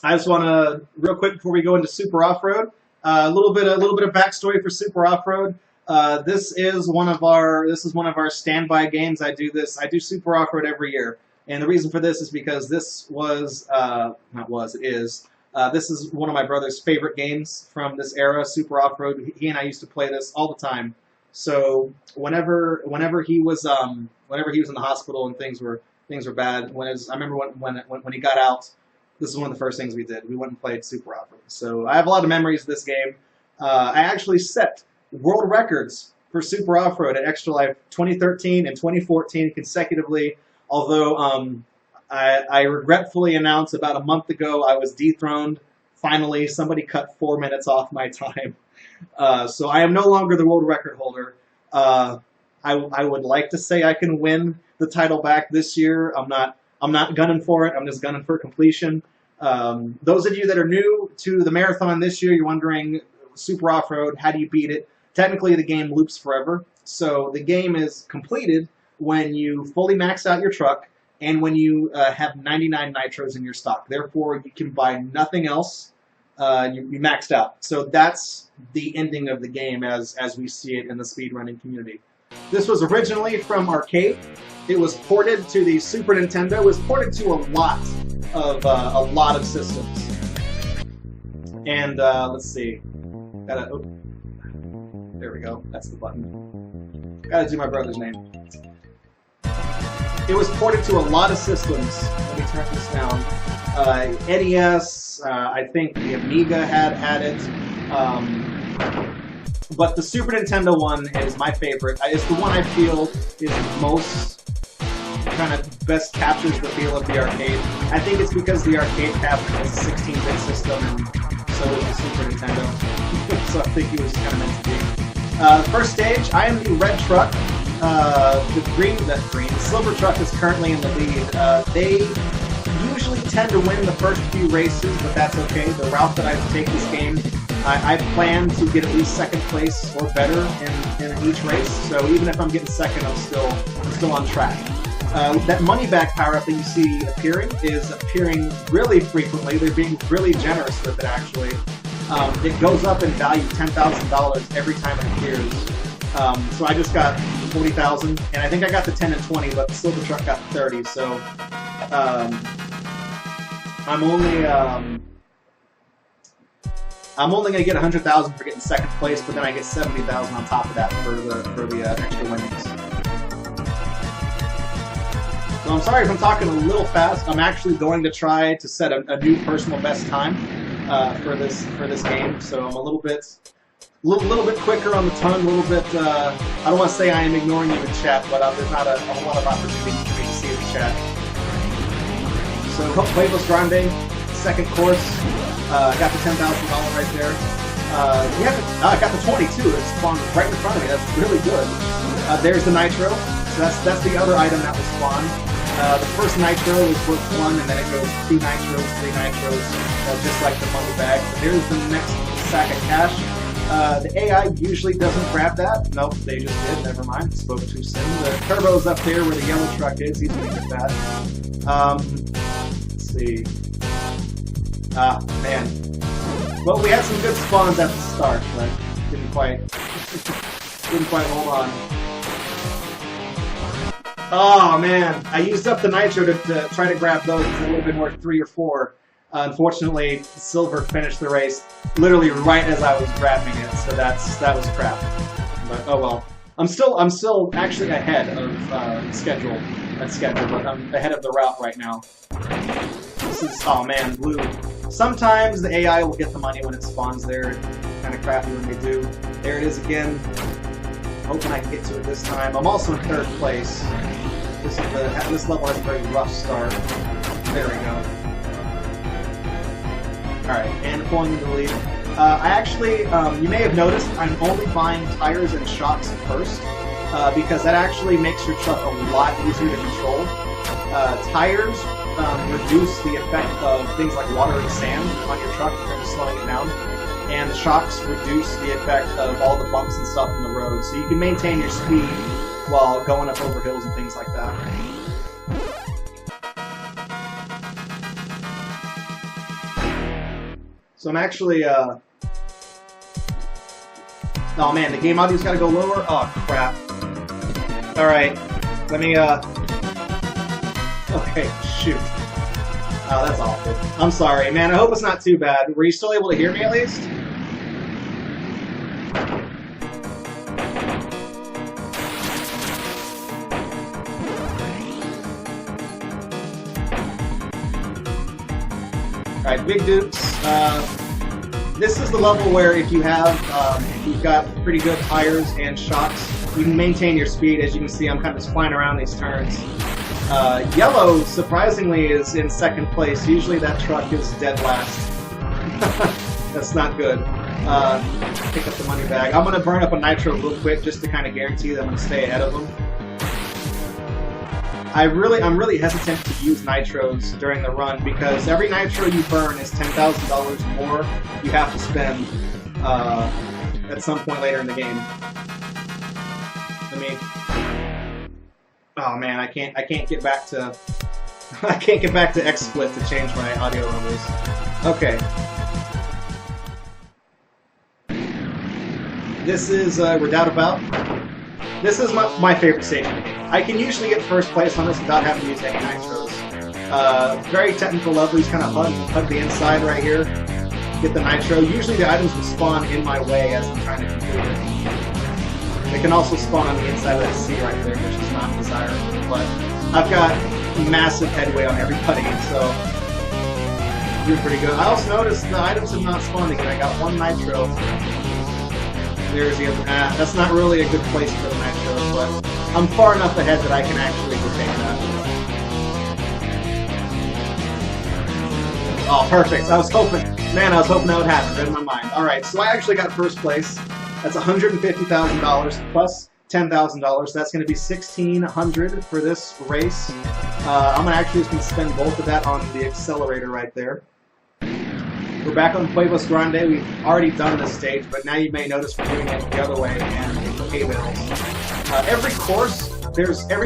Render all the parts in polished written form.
I just want to real quick before we go into Super Off-Road, a little bit of backstory for Super Off-Road. This is one of our standby games. I do Super Off-Road every year, and the reason for this is because this is one of my brother's favorite games from this era, Super Off-Road. He and I used to play this all the time. So whenever he was in the hospital and things were bad, I remember when he got out, this is one of the first things we did. We went and played Super Off-Road. So I have a lot of memories of this game. I actually set world records for Super Off-Road at Extra Life 2013 and 2014 consecutively, although I regretfully announced about a month ago I was dethroned. Finally, somebody cut 4 minutes off my time. So I am no longer the world record holder. I would like to say I can win the title back this year. I'm not gunning for it. I'm just gunning for completion. Those of you that are new to the marathon this year, you're wondering, Super Off-Road, how do you beat it? Technically, the game loops forever. So the game is completed when you fully max out your truck and when you have 99 nitros in your stock. Therefore, you can buy nothing else. You maxed out. So that's the ending of the game as we see it in the speedrunning community. This was originally from arcade. It was ported to the Super Nintendo. It was ported to a lot of systems. And let's see. There we go. That's the button. Gotta do my brother's name. It was ported to a lot of systems. Let me turn this down. NES, I think the Amiga had it. But the Super Nintendo one is my favorite. It's the one I feel is most kind of best captures the feel of the arcade. I think it's because the arcade cabinet was a 16-bit system, and so was the Super Nintendo. So I think it was kind of meant to be. First stage, I am the red truck. The silver truck is currently in the lead. They usually tend to win the first few races, but that's okay. The route that I take this game, I plan to get at least second place or better in each race. So even if I'm getting second, I'm still on track. That money back power-up that you see is appearing really frequently. They're being really generous with it, actually. It goes up in value $10,000 every time it appears. So I just got 40,000, and I think I got the 10 and 20, but the silver truck got 30. So I'm only gonna get 100,000 for getting second place, but then I get 70,000 on top of that for the extra winnings. So I'm sorry if I'm talking a little fast. I'm actually going to try to set a new personal best time for this game. So I'm a little bit quicker on the tongue. A little bit. I don't want to say I am ignoring you in chat, but there's not a whole lot of opportunity for me to see the chat. So Huevos Grande, second course. Got the $10,000 right there. I got the 22. It spawned right in front of me. That's really good. There's the nitro. So that's the other item that was spawned. The first nitro is worth 1, and then it goes 2 nitros, 3 nitros, just like the money bag. So here's the next sack of cash. The AI usually doesn't grab that. Nope, they just did. Never mind. Spoke too soon. The turbo's up there where the yellow truck is. He's going to get that. Let's see. Man. Well, we had some good spawns at the start, but didn't quite hold on. Oh man, I used up the nitro to try to grab those. It would have been worth 3 or 4. Unfortunately, Silver finished the race literally right as I was grabbing it, so that was crap. But oh well. I'm still actually ahead of schedule, but I'm ahead of the route right now. This is, oh man, blue. Sometimes the AI will get the money when it spawns there. It's kind of crappy when they do. There it is again. Hoping I can get to it this time. I'm also in 3rd place. This level has a very rough start. There we go. Alright, and pulling into the lead. I actually, you may have noticed, I'm only buying tires and shocks first, because that actually makes your truck a lot easier to control. Tires reduce the effect of things like water and sand on your truck in terms of slowing it down. And the shocks reduce the effect of all the bumps and stuff on the road, so you can maintain your speed while going up over hills and things like that. So I'm actually, oh man, the game audio's gotta go lower? Oh, crap. Alright, let me, okay, shoot. Oh, that's awful. I'm sorry, man, I hope it's not too bad. Were you still able to hear me at least? Alright, Big Dukes. This is the level where if you have, you've got pretty good tires and shocks, you can maintain your speed. As you can see, I'm kind of just flying around these turns. Yellow, surprisingly, is in second place. Usually that truck is dead last. That's not good. Pick up the money bag. I'm going to burn up a nitro real quick just to kind of guarantee that I'm going to stay ahead of them. I'm really hesitant to use nitros during the run because every nitro you burn is $10,000 more you have to spend at some point later in the game. Oh man, I can't get back to I can't get back to XSplit to change my audio levels. Okay. This is Redoubt. This is my favorite stage in the game. I can usually get first place on this without having to use any nitros. Very technical level. He's kind of hug the inside right here. Get the nitro. Usually the items will spawn in my way as I'm trying to complete it. They can also spawn on the inside of that C right there, which is not desirable. But I've got massive headway on everybody, so doing pretty good. I also noticed the items have not spawned again. I got one nitro. There's the other. That's not really a good place for the nitro, but I'm far enough ahead that I can actually retain that. Oh, perfect. I was hoping that would happen. Read my mind. Alright, so I actually got first place. That's $150,000 plus $10,000. That's going to be $1,600 for this race. I'm actually just going to spend both of that on the accelerator right there. We're back on Pueblos Grande. We've already done this stage, but now you may notice we're doing it the other way and the hay bales. Every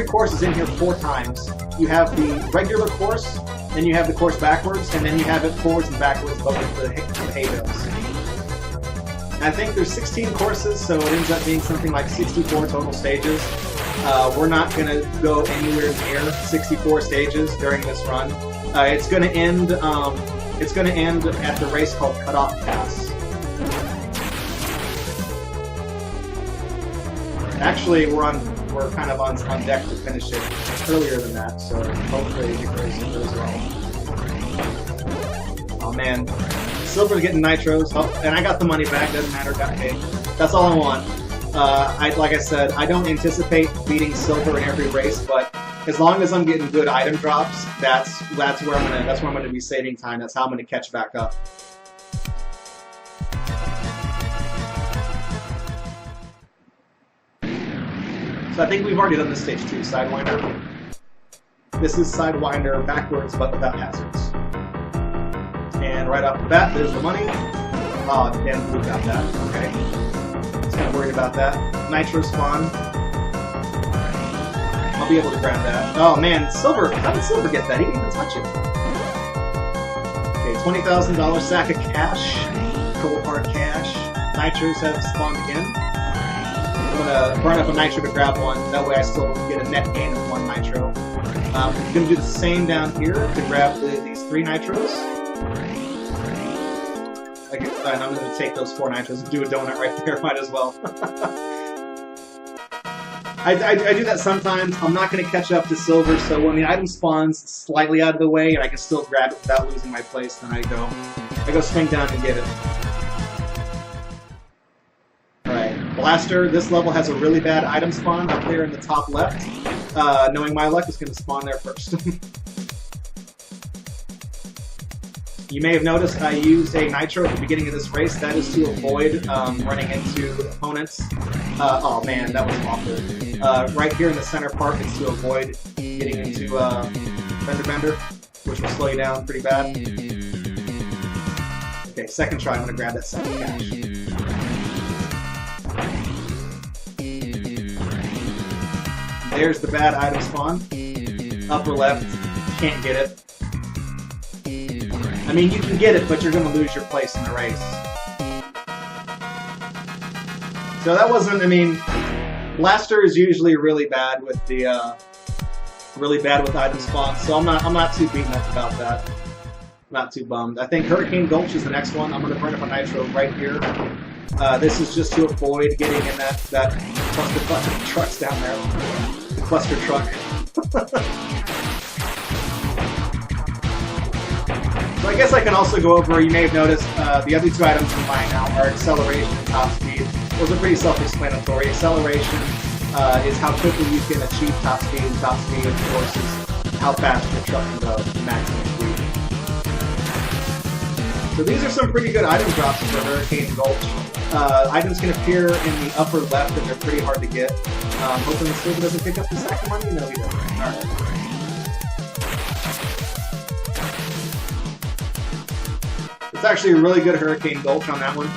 course is in here 4 times. You have the regular course, then you have the course backwards, and then you have it forwards and backwards, but with the hay bales. I think there's 16 courses, so it ends up being something like 64 total stages. We're not going to go anywhere near 64 stages during this run. It's going to end at the race called Cutoff Pass. Actually, we're kind of on deck to finish it earlier than that, so hopefully the race goes well. Oh man. Silver's getting nitros, and I got the money back, doesn't matter, got paid. That's all I want. Like I said, I don't anticipate beating Silver in every race, but as long as I'm getting good item drops, that's where I'm gonna be saving time. That's how I'm gonna catch back up. So I think we've already done this stage 2, Sidewinder. This is Sidewinder backwards, but without hazards. And right off the bat, there's the money. Oh, damn, we got that. Okay. Just kind of worried about that. Nitro spawn. I'll be able to grab that. Oh man, Silver! How did Silver get that? He didn't even touch it. Okay, $20,000 sack of cash. Cold hard cash. Nitros have spawned again. I'm gonna burn up a nitro to grab one. That way I still get a net gain of 1 nitro. I'm gonna do the same down here to grab these 3 nitros. And I'm going to take those 4 nitros and do a donut right there, might as well. I do that sometimes. I'm not going to catch up to Silver, so when the item spawns slightly out of the way and I can still grab it without losing my place, then I go swing down and get it. Alright, Blaster, this level has a really bad item spawn up there in the top left. Knowing my luck, it's going to spawn there first. You may have noticed I used a nitro at the beginning of this race. That is to avoid running into opponents. Oh man, that was awful. Right here in the center part is to avoid getting into Fender Bender, which will slow you down pretty bad. Okay, second try, I'm going to grab that second cash. There's the bad item spawn. Upper left, can't get it. I mean, you can get it, but you're going to lose your place in the race. So that wasn't, I mean, Blaster is usually really bad with the, item spawns, so I'm not too beaten up about that. Not too bummed. I think Hurricane Gulch is the next one. I'm going to burn up a nitro right here. This is just to avoid getting in that cluster of trucks down there. The cluster truck. So I guess I can also go over, you may have noticed, the other two items I'm buying now are Acceleration and Top Speed. Those are pretty self-explanatory. Acceleration is how quickly you can achieve top speed, and top speed, of course, is how fast your truck can go to maximum speed. So these are some pretty good item drops for Hurricane Gulch. Items can appear in the upper left, and they're pretty hard to get. Hoping the silver doesn't pick up the sack of money? No, he doesn't. Alright. It's actually a really good Hurricane Gulch on that one.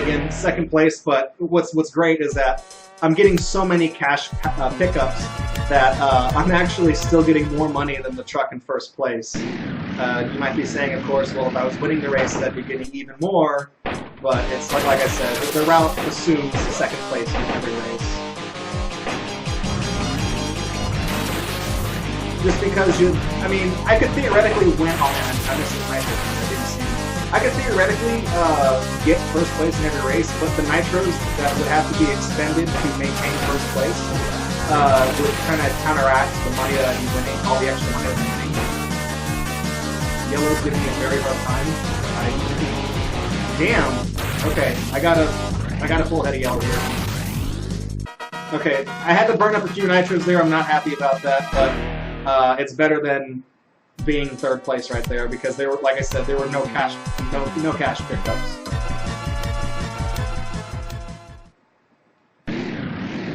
Again, second place, but what's great is that I'm getting so many cash pickups that I'm actually still getting more money than the truck in first place. You might be saying, of course, well, if I was winning the race, I'd be getting even more, but it's like I said, the route assumes the second place in every race. Just because I mean, I could theoretically win on that. I could theoretically get first place in every race, but the nitros that would have to be expended to maintain first place would kind of counteract the money that I'd be winning, all the extra money I'd be winning. Yellow's giving me a very hard time. Damn. Okay, I got a full head of yellow here. Okay, I had to burn up a few nitros there. I'm not happy about that, but it's better than being third place right there, because there were, like I said, there were no cash pickups.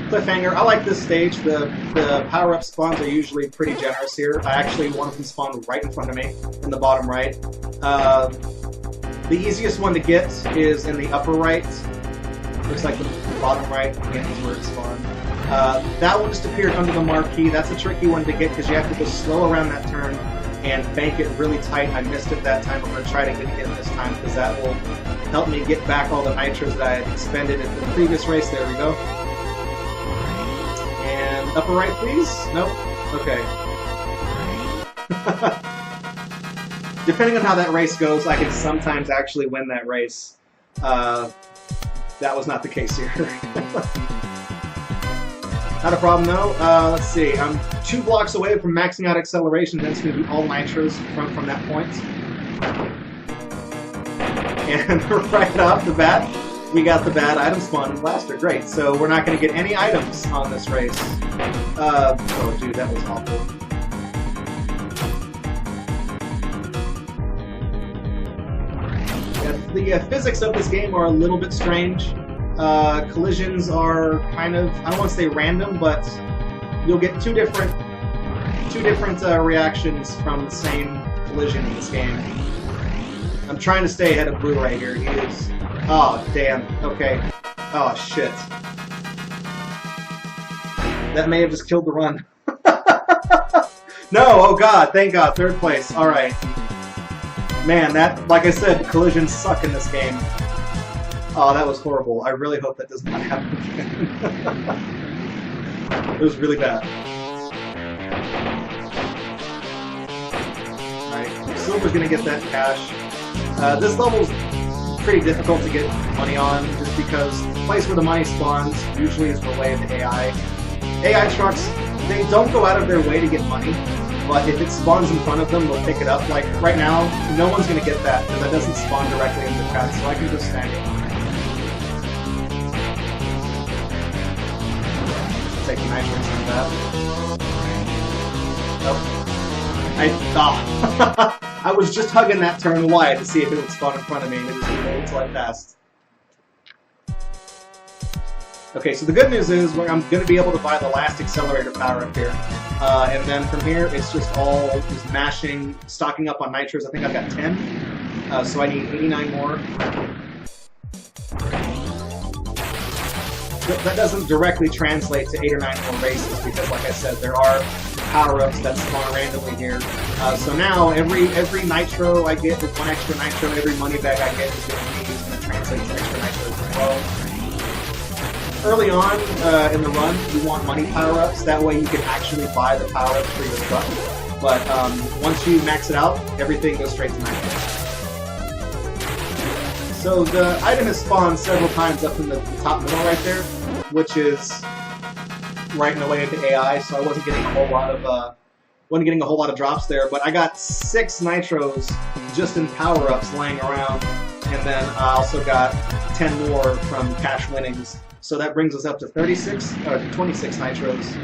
Cliffhanger. I like this stage. The power-up spawns are usually pretty generous here. I actually one of them spawned right in front of me in the bottom right. The easiest one to get is in the upper right. Looks like the bottom right again is where it spawned. That one just appeared under the marquee. That's a tricky one to get because you have to go slow around that turn and bank it really tight. I missed it that time. I'm going to try to get it in this time because that will help me get back all the nitros that I had expended in the previous race. There we go. And upper right, please? Nope. Okay. Depending on how that race goes, I can sometimes actually win that race. That was not the case here. Not a problem though. Let's see. I'm 2 blocks away from maxing out acceleration. That's going to be all nitros from that point. And right off the bat, we got the bad item spawn in Blaster. Great. So we're not going to get any items on this race. Oh, dude, that was awful. Yeah, the physics of this game are a little bit strange. Collisions are kind of, I don't want to say random, but you'll get two different reactions from the same collision in this game. I'm trying to stay ahead of Blue right here. He is... Oh, damn. Okay. Oh, shit. That may have just killed the run. No! Oh, God. Thank God. Third place. Alright. Man, that, like I said, collisions suck in this game. Oh, that was horrible. I really hope that does not happen again. It was really bad. Alright, Silver's gonna get that cash. This level's pretty difficult to get money on, just because the place where the money spawns usually is the way of the AI. AI trucks, they don't go out of their way to get money, but if it spawns in front of them, they'll pick it up. Like, right now, no one's gonna get that, because that doesn't spawn directly into the path, so I can just snag it. Take the nitrous on that. Nope. I was just hugging that turn wide to see if it would spawn in front of me, and it just didn't wait until I passed. Okay, so the good news is I'm going to be able to buy the last accelerator power up here. And then from here, it's just all just mashing, stocking up on nitros. I think I've got 10. So I need 89 more. That doesn't directly translate to 8 or 9 more races because, like I said, there are power-ups that spawn randomly here. So now every nitro I get is 1 extra nitro. Every money bag I get is going to translate to extra nitros as well. Early on in the run, you want money power-ups. That way you can actually buy the power-ups for your truck. But once you max it out, everything goes straight to nitro. So the item has spawned several times up in the top middle right there, which is right in the way of the AI. So I wasn't getting a whole lot of drops there. But I got 6 nitros just in power-ups laying around, and then I also got 10 more from cash winnings. So that brings us up to 26 nitros.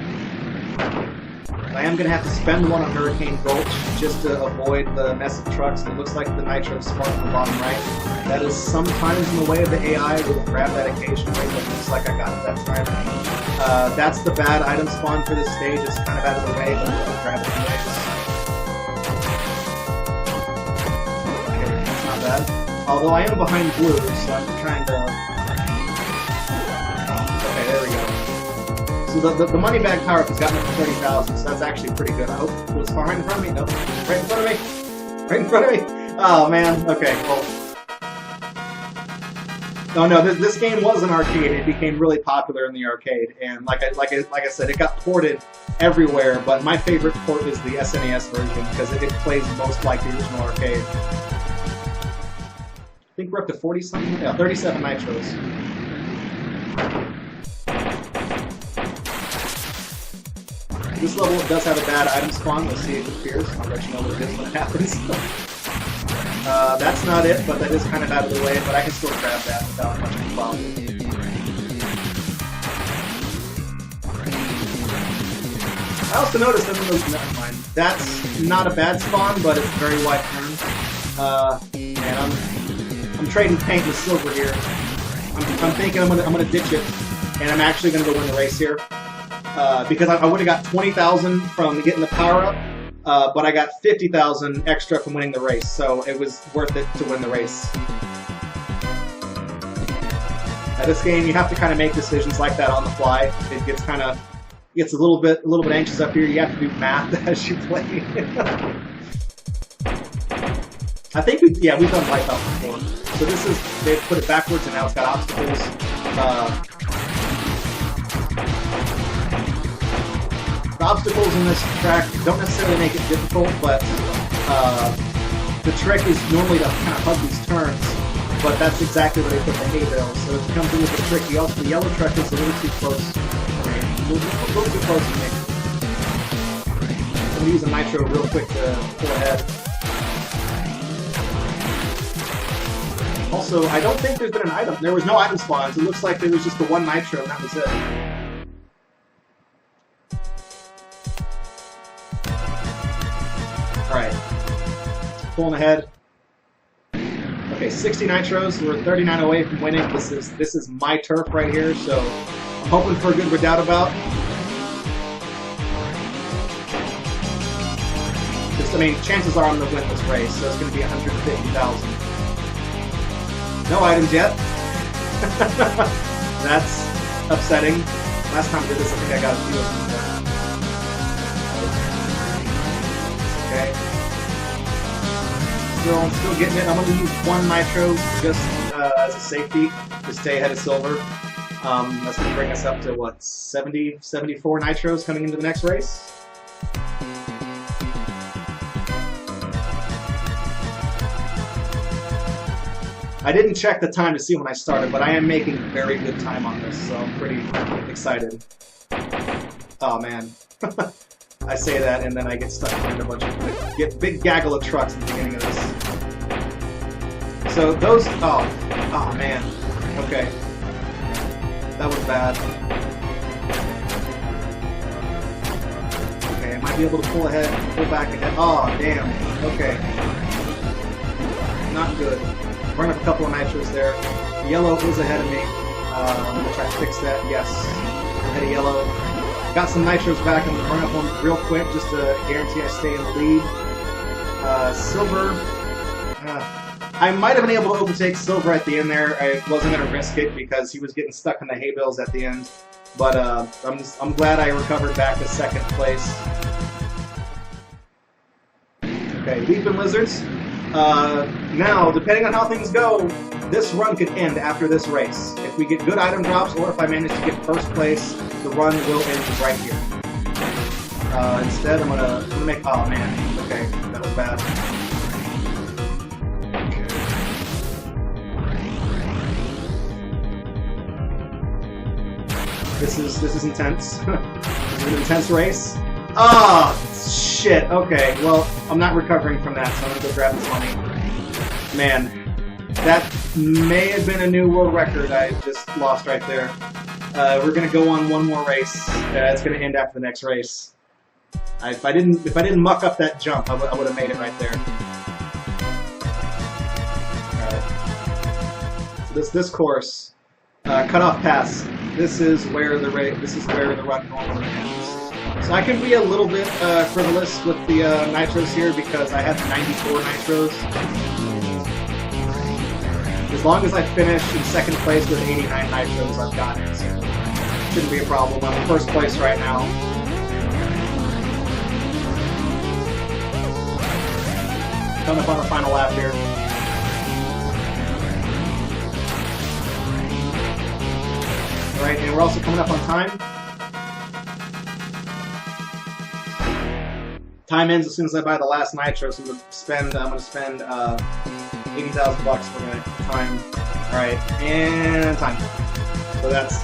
I am going to have to spend one on Hurricane Gulch just to avoid the mess of trucks. It looks like the nitro spawn at the bottom right. That is sometimes in the way of the AI. We'll grab that occasionally, but it looks like I got it that time. That's the bad item spawn for this stage. It's kind of out of the way, but we'll grab it anyways. Okay, that's not bad. Although I am behind blue, so I'm trying to... Okay, there we go. So the money bag power-up has gotten up to 30,000, so that's actually pretty good. I hope it was far right in front of me. Nope. Right in front of me. Right in front of me. Oh, man. Okay, well. Oh, no, this game was an arcade. It became really popular in the arcade, and like I said, it got ported everywhere, but my favorite port is the SNES version, because it plays most like the original arcade. I think we're up to 40-something? Yeah, 37 nitros. This level does have a bad item spawn. Let's see if it appears. I'll let you know what it is when it happens. That's not it, but that is kind of out of the way, but I can still grab that without much of a problem. I also noticed that never mind. That's not a bad spawn, but it's very wide turn. And I'm trading paint with silver here. I'm thinking I'm gonna ditch it, and I'm actually gonna go win the race here. Because I would have got 20,000 from getting the power-up, but I got 50,000 extra from winning the race, so it was worth it to win the race. At this game, you have to kind of make decisions like that on the fly. It gets a little bit anxious up here. You have to do math as you play. I think we've done Wipeout before. So this is, they've put it backwards and now it's got obstacles. The obstacles in this track don't necessarily make it difficult, but the trick is normally to kind of hug these turns, but that's exactly where they put the hay bales. So if you come through with the trick, the yellow truck is a little too close. A little too close to me. I'm going to use a nitro real quick to pull ahead. Also, I don't think there's been an item. There was no item spawns. It looks like there was just the one nitro, and that was it. Alright, pulling ahead. Okay, 60 nitros. We're 39 away from winning. This is my turf right here, so I'm hoping for a good redoubt about. I mean, chances are I'm going to win this race, so it's going to be 150,000. No items yet. That's upsetting. Last time I did this, I think I got a few of them. Okay. Still getting it. I'm going to use one nitro just as a safety to stay ahead of silver. That's going to bring us up to, what, 70, 74 nitros coming into the next race? I didn't check the time to see when I started, but I am making very good time on this, so I'm pretty excited. Oh man. I say that and then I get stuck behind a bunch of big gaggle of trucks at the beginning of this. So those, oh man. Okay. That was bad. Okay, I might be able to pull ahead, pull back ahead. Oh damn. Okay. Not good. Burn up a couple of nitros there. Yellow is ahead of me. I'm going to try to fix that. Yes. Ahead of yellow. Got some nitros back. I'm going to burn up one real quick just to guarantee I stay in the lead. Silver. I might have been able to overtake Silver at the end there. I wasn't going to risk it because he was getting stuck in the hay bales at the end. But I'm glad I recovered back to second place. Okay, Leaping Lizards. Now, depending on how things go, this run could end after this race. If we get good item drops, or if I manage to get first place, the run will end right here. Instead, I'm gonna make. Oh man. Okay, that was bad. This is intense. This is an intense race. Ah, shit. Okay, well, I'm not recovering from that, so I'm gonna go grab this money. Man, that may have been a new world record I just lost right there. We're gonna go on one more race. It's gonna end after the next race. If I didn't muck up that jump, I would have made it right there. Alright. So this course, cutoff pass. This is where the run normally ends. So I can be a little bit frivolous with the nitros here because I had 94 nitros. As long as I finish in second place with 89 nitros, I've got it. So shouldn't be a problem. I'm in first place right now. Coming up on the final lap here. Alright, and we're also coming up on time. Time ends as soon as I buy the last nitro, so I'm gonna spend 80,000 bucks for my time. Alright, and time. So that's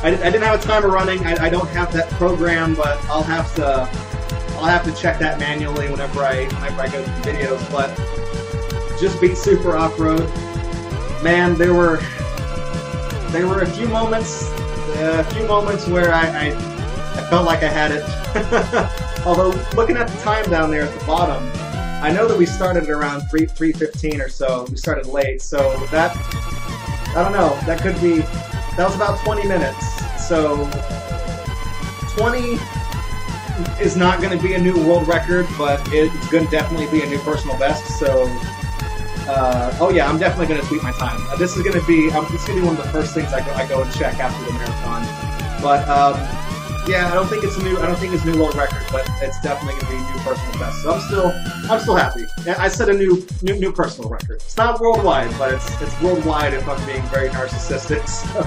I didn't have a timer running. I don't have that program, but I'll have to check that manually whenever I go through videos. But just beat Super Off-Road. Man, there were a few moments where I felt like I had it. Although looking at the time down there at the bottom, I know that we started at around 3:15 or so. We started late, so that I don't know. That was about 20 minutes. So 20 is not going to be a new world record, but it's going to definitely be a new personal best. So, oh yeah, I'm definitely going to tweet my time. This is going to be one of the first things I go and check after the marathon. But yeah, I don't think it's a new world record, but it's definitely going to be a new personal best. So I'm still happy. I set a new personal record. It's not worldwide, but it's worldwide if I'm being very narcissistic. So.